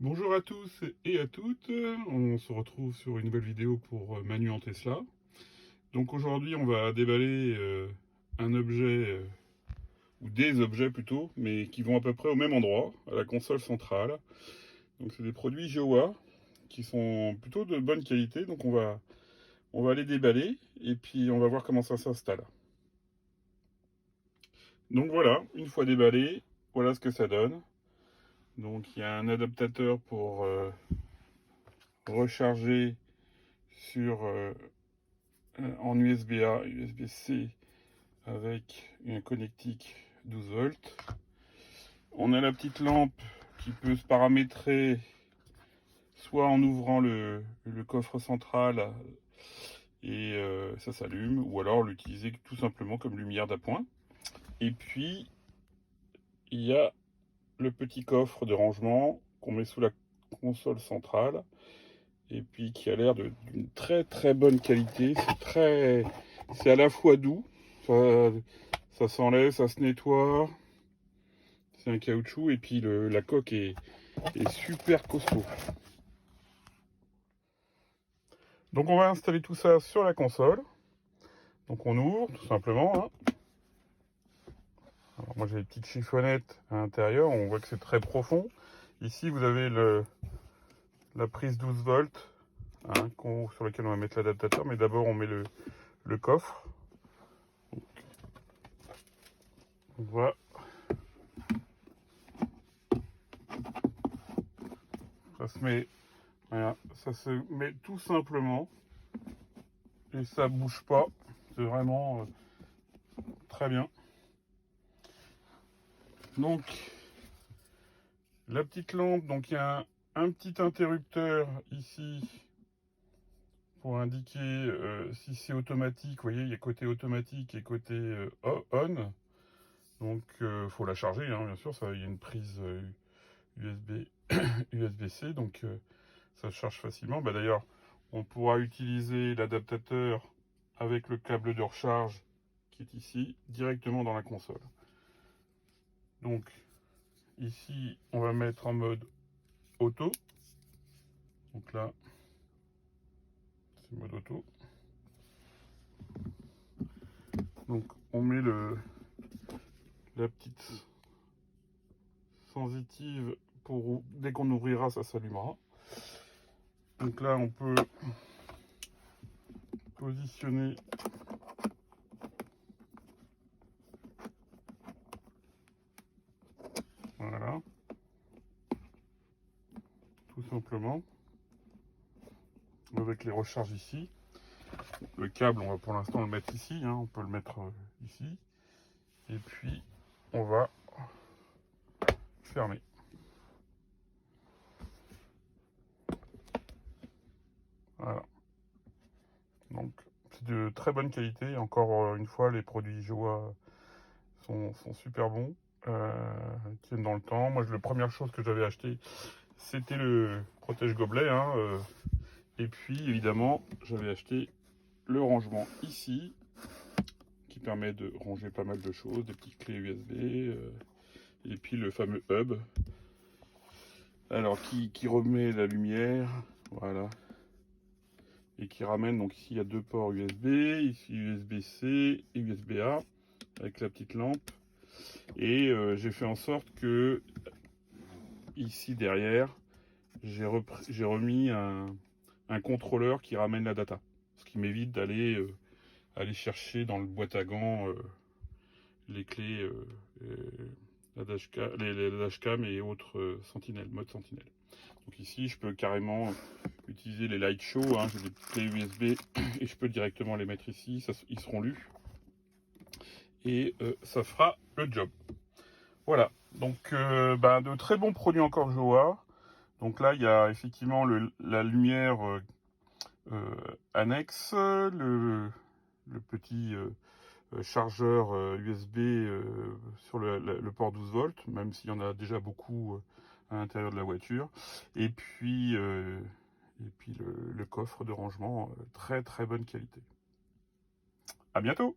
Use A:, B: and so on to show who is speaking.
A: Bonjour à tous et à toutes, on se retrouve sur une nouvelle vidéo pour Manu en Tesla. Donc aujourd'hui on va déballer un objet, ou des objets plutôt, mais qui vont à peu près au même endroit, à la console centrale. Donc c'est des produits Jowa qui sont plutôt de bonne qualité, donc on va les déballer et puis on va voir comment ça s'installe. Donc voilà, une fois déballé, voilà ce que ça donne. Donc il y a un adaptateur pour recharger sur en USB-A, USB-C avec un connectique 12 volts. On a la petite lampe qui peut se paramétrer soit en ouvrant le coffre central et ça s'allume, ou alors l'utiliser tout simplement comme lumière d'appoint. Et puis il y a le petit coffre de rangement qu'on met sous la console centrale et puis qui a l'air d'une très très bonne qualité. C'est à la fois doux, ça s'enlève, ça se nettoie, c'est un caoutchouc et puis la coque est super costaud. Donc on va installer tout ça sur la console. Donc on ouvre tout simplement. Alors moi j'ai des petites chiffonnettes à l'intérieur, on voit que c'est très profond. Ici vous avez la prise 12 volts sur laquelle on va mettre l'adaptateur, mais d'abord on met le coffre. On voit. Voilà, ça se met tout simplement et ça bouge pas. C'est vraiment très bien. Donc la petite lampe, donc il y a un petit interrupteur ici pour indiquer si c'est automatique. Vous voyez, il y a côté automatique et côté on. Donc faut la charger, bien sûr. Il y a une prise USB USB-C, donc ça se charge facilement. D'ailleurs, on pourra utiliser l'adaptateur avec le câble de recharge qui est ici, directement dans la console. Donc, ici, on va mettre en mode auto. Donc là, c'est mode auto. Donc, on met la petite sensitive pour dès qu'on ouvrira, ça s'allumera. Donc là, on peut positionner voilà, tout simplement, avec les recharges ici. Le câble, on va pour l'instant le mettre ici, on peut le mettre ici. Et puis, on va fermer. Voilà. Donc, c'est de très bonne qualité. Encore une fois, les produits Jowa sont super bons. Tiennent dans le temps. Moi, la première chose que j'avais acheté, c'était le protège-gobelet. Et puis, évidemment, j'avais acheté le rangement ici, qui permet de ranger pas mal de choses, des petites clés USB, et puis le fameux hub, alors qui remet la lumière, voilà, et qui ramène, donc ici il y a deux ports USB, ici USB-C et USB-A, avec la petite lampe, et j'ai fait en sorte que, ici derrière, j'ai remis un contrôleur qui ramène la data, ce qui m'évite d'aller aller chercher dans le boîte à gants les clés, la dashcam et autres sentinelles, mode sentinelle. Donc ici, je peux carrément utiliser les light show, j'ai des clés USB et je peux directement les mettre ici, ils seront lus et ça fera le job. Voilà, donc de très bons produits encore Jowa. Donc là, il y a effectivement la lumière annexe, le petit chargeur USB sur le port 12 volts, même s'il y en a déjà beaucoup à l'intérieur de la voiture. Et puis le coffre de rangement, très très bonne qualité. À bientôt!